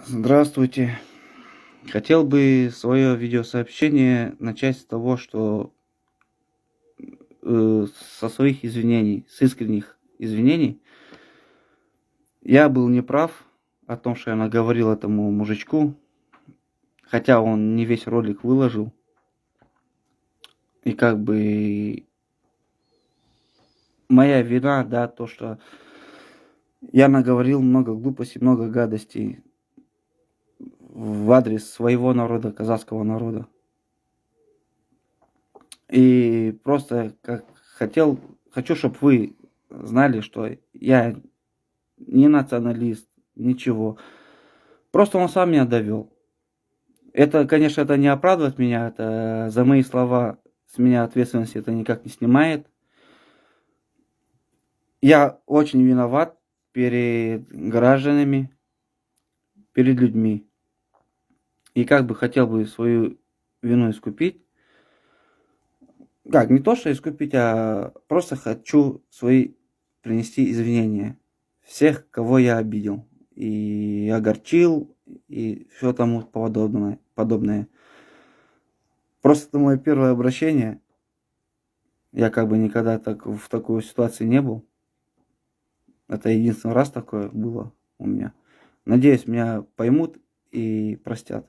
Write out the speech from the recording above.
Здравствуйте. Хотел бы свое видеосообщение начать с того, что со своих извинений, с искренних извинений. Я был неправ о том, что я наговорил этому мужичку, хотя он не весь ролик выложил. И как бы моя вина, да, то, что я наговорил много глупостей, много гадостей в адрес своего народа, казахского народа. И просто хочу, чтобы вы знали, что я не националист, ничего. Просто он сам меня довел. Это, конечно, это не оправдывает меня, это за мои слова с меня ответственности это никак не снимает. Я очень виноват перед гражданами, перед людьми. И как бы хотел бы свою вину искупить. Как, не то, что искупить, а просто хочу свои принести извинения. Всех, кого я обидел и огорчил, и все тому подобное. Просто это мое первое обращение. Я как бы никогда в такой ситуации не был. Это единственный раз такое было у меня. Надеюсь, меня поймут и простят.